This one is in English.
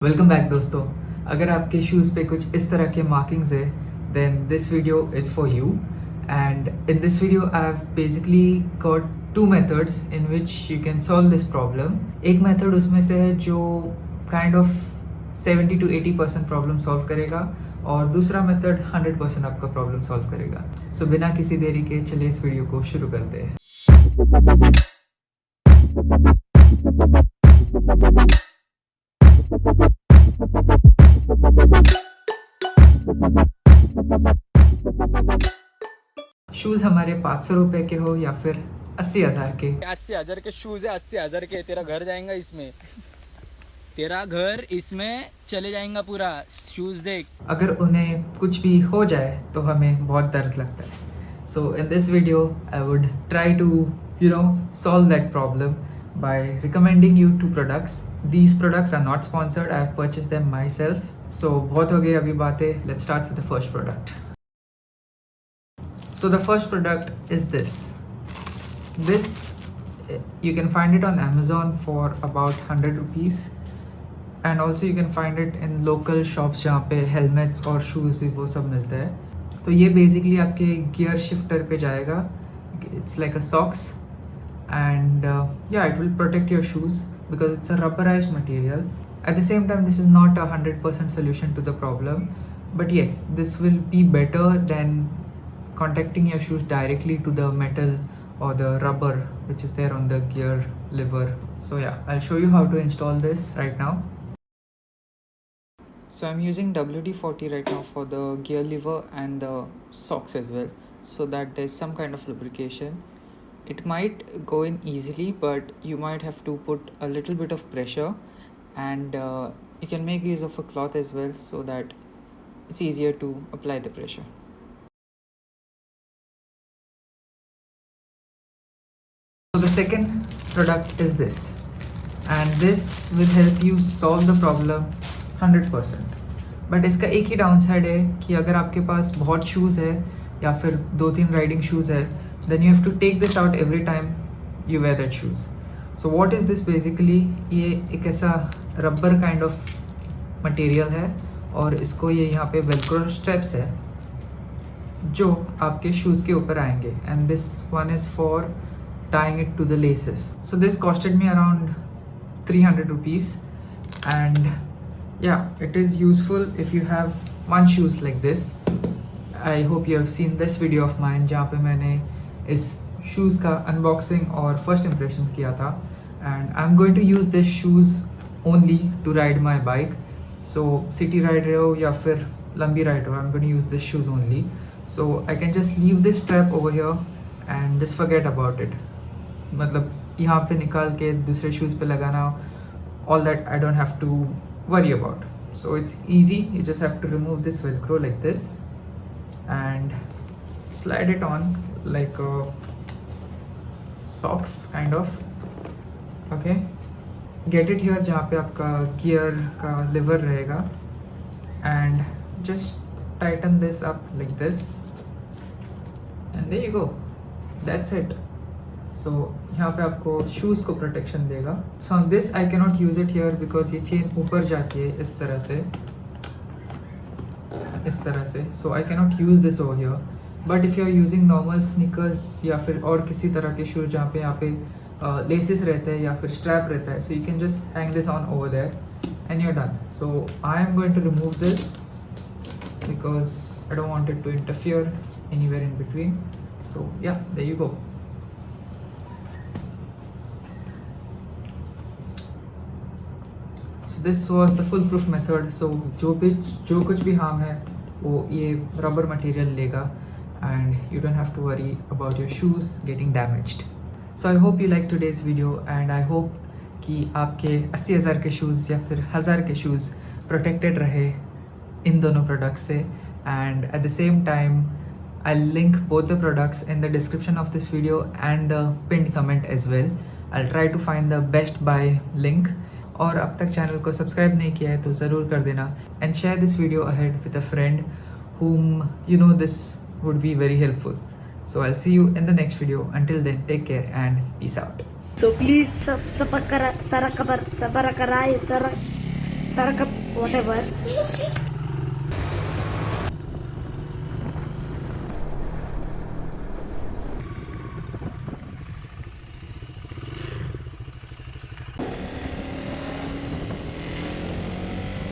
Welcome back दोस्तों। अगर आपके शूज़ पे कुछ इस तरह के मार्किंग्स है then this video is for you and in this video I have basically got two methods in which you can solve this problem. एक मेथड उसमें से है जो kind of 70 to 80% problem solve करेगा और दूसरा मेथड 100% आपका प्रॉब्लम सॉल्व करेगा। सो बिना किसी देरी के चलिए इस वीडियो को शुरू करते हैं। शूज़ हमारे 500 रुपये के हो या फिर 80,000 के। 80,000 के शूज है, 80,000 के। तेरा घर जाएगा इसमें, तेरा घर इसमें चले जाएगा पूरा। शूज देख। अगर उन्हें कुछ भी हो जाए तो हमें बहुत दर्द लगता है। So in this video I would try to solve that problem by recommending you two products. These products are not sponsored. I have purchased them myself. So बहुत हो गई अभी बातें. Let's start with the first product. So the first product is this. This you can find it on Amazon for about 100 rupees. And also you can find it in local shops जहाँ पे helmets और shoes भी वो सब मिलते हैं। तो ये basically आपके gear shifter पे जाएगा। It's like a socks and yeah, it will protect your shoes because it's a rubberized material. At the same time, this is not a 100% solution to the problem, but yes, this will be better than contacting your shoes directly to the metal or the rubber which is there on the gear lever. So yeah, I'll show you how to install this right now. So I'm using WD-40 right now for the gear lever and the socks as well, so that there's some kind of lubrication. It might go in easily, but you might have to put a little bit of pressure, and you can make use of a cloth as well so that it's easier to apply the pressure. So the second product is this, and this will help you solve the problem 100%. But इसका एक ही down side है कि अगर आपके पास बहुत shoes है या फिर 2-3 राइडिंग शूज़ है then you have to take this out every time you wear that shoes. So what is this basically? ये एक ऐसा रबर kind of material है और इसको ये यहाँ पे velcro straps है जो आपके शूज़ के ऊपर आएंगे, and this one is for tying it to the laces. So this costed me around 300 rupees, and yeah, it is useful if you have one shoes like this. I hope you have seen this video of mine जहाँ पे मैंने इस shoes का unboxing और first impression किया था, and I am going to use this shoes only to ride my bike. So city ride रहे हो या फिर लंबी राइड हो, I am going to use this shoes only. So I can just leave this strap over here and just forget about it. मतलब यहाँ पे निकाल के दूसरे शूज़ पे लगाना, all that I don't have to worry about. So it's easy. You just have to remove this velcro like this and slide it on like a socks kind of. Okay, get it here जहाँ पे आपका gear का lever रहेगा, and just tighten this up like this, and there you go. That's it. So यहाँ पे आपको shoes को protection देगा. So on this I cannot use it here because ये चेन ऊपर जाती है इस तरह से. So I cannot use this over here. But if you are using normal sneakers या फिर और किसी तरह के शूज़ जहाँ पे laces रहते हैं या फिर strap रहता है, so you can just hang this on over there and you're done. So I am going to remove this because I don't want it to interfere anywhere in between. So yeah, there you go. So this was the foolproof method. So जो कुछ भी harm है वो ये rubber material लेगा, and you don't have to worry about your shoes getting damaged. So I hope you liked today's video, and I hope कि आपके 80,000 के शूज़ या फिर 1,000 के शूज़ protected रहे इन दोनों products से. And at the same time I'll link both the products in the description of this video and the pinned comment as well. I'll try to find the best buy link. और अब तक channel को subscribe नहीं किया है तो ज़रूर कर देना, and share this video ahead with a friend whom you know this would be very helpful. So I'll see you in the next video. Until then, take care and peace out. So please subscribe Sarkup, whatever.